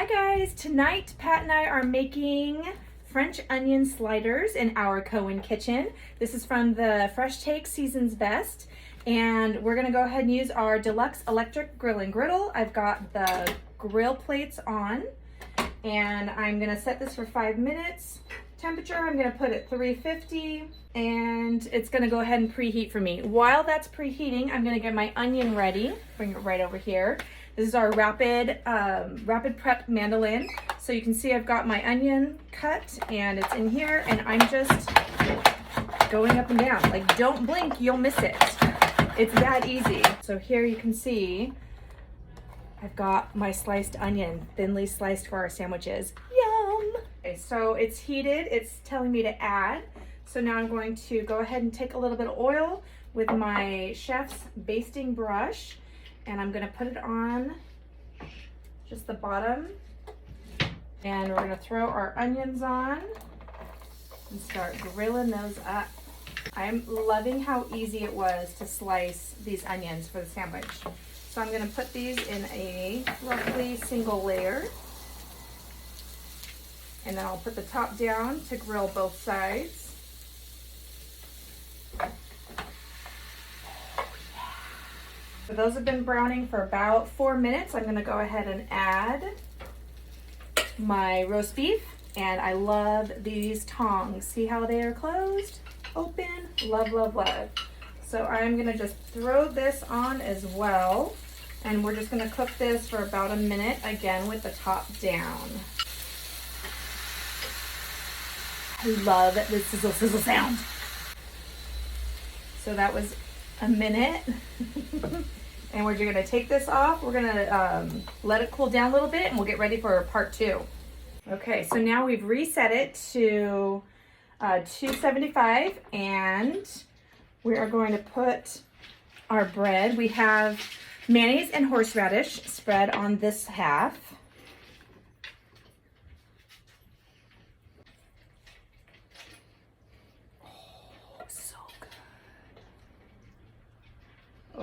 Hi guys, tonight Pat and I are making French onion sliders in our Cohen kitchen. This is from the Fresh Take Season's Best, and we're gonna go ahead and use our Deluxe electric grill and griddle. I've got the grill plates on, and I'm gonna set this for 5 minutes. Temperature, I'm gonna put it 350, and it's gonna go ahead and preheat for me. While that's preheating, I'm gonna get my onion ready. Bring it right over here. This is our rapid prep mandolin. So you can see I've got my onion cut and it's in here, and I'm just going up and down. Like, don't blink, you'll miss it. It's that easy. So here you can see I've got my sliced onion, thinly sliced for our sandwiches. Yum! Okay, so it's heated, it's telling me to add. So now I'm going to go ahead and take a little bit of oil with my chef's basting brush, and I'm gonna put it on just the bottom, and we're gonna throw our onions on and start grilling those up. I'm loving how easy it was to slice these onions for the sandwich. So I'm gonna put these in a roughly single layer, and then I'll put the top down to grill both sides. So those have been browning for about 4 minutes. I'm gonna go ahead and add my roast beef, and I love these tongs. See how they are closed, open, love, love, love. So I'm gonna just throw this on as well, and we're just gonna cook this for about a minute, again with the top down. I love the sizzle sizzle sound. So that was a minute. And we're gonna take this off. We're gonna let it cool down a little bit, and we'll get ready for part 2. Okay, so now we've reset it to 275, and we are going to put our bread. We have mayonnaise and horseradish spread on this half.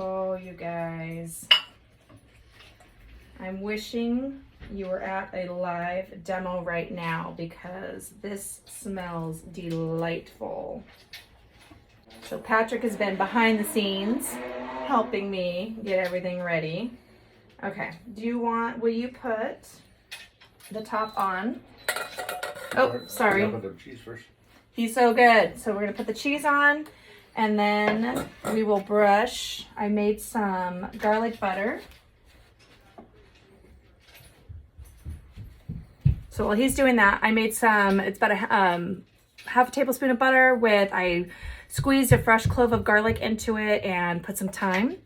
Oh, you guys, I'm wishing you were at a live demo right now, because this smells delightful. So Patrick has been behind the scenes helping me get everything ready. Okay, will you put the top on? Oh, sorry. Put the cheese first. He's so good. So we're gonna put the cheese on, and then we will brush. I made some garlic butter. So while he's doing that, I made some, it's about half a tablespoon of butter I squeezed a fresh clove of garlic into it and put some thyme.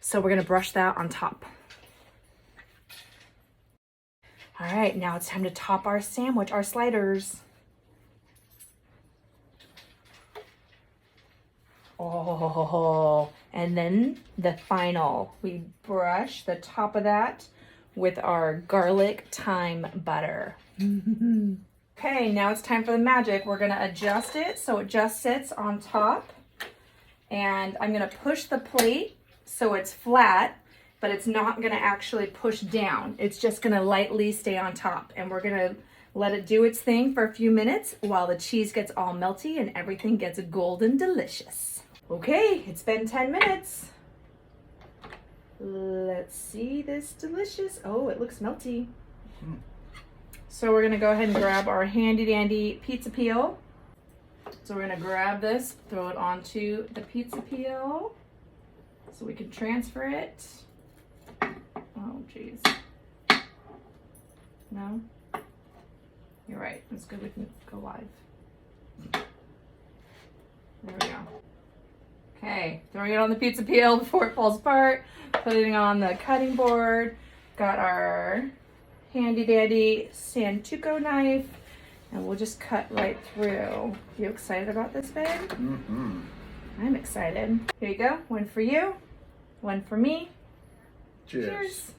So we're gonna brush that on top. All right, now it's time to top our sandwich, our sliders. Oh, and then the final, we brush the top of that with our garlic thyme butter. Okay, now it's time for the magic. We're gonna adjust it so it just sits on top, and I'm gonna push the plate so it's flat, but it's not gonna actually push down. It's just gonna lightly stay on top, and we're gonna let it do its thing for a few minutes while the cheese gets all melty and everything gets golden delicious. Okay, it's been 10 minutes. Let's see this delicious. Oh, it looks melty. So we're gonna go ahead and grab our handy dandy pizza peel. So we're gonna grab this, throw it onto the pizza peel so we can transfer it. Oh, geez. No? You're right, it's good we can go live. There we go. Okay, throwing it on the pizza peel before it falls apart, putting it on the cutting board. Got our handy dandy Santuco knife, and we'll just cut right through. You excited about this, babe? Mm-hmm. I'm excited. Here you go, one for you, one for me. Cheers. Cheers.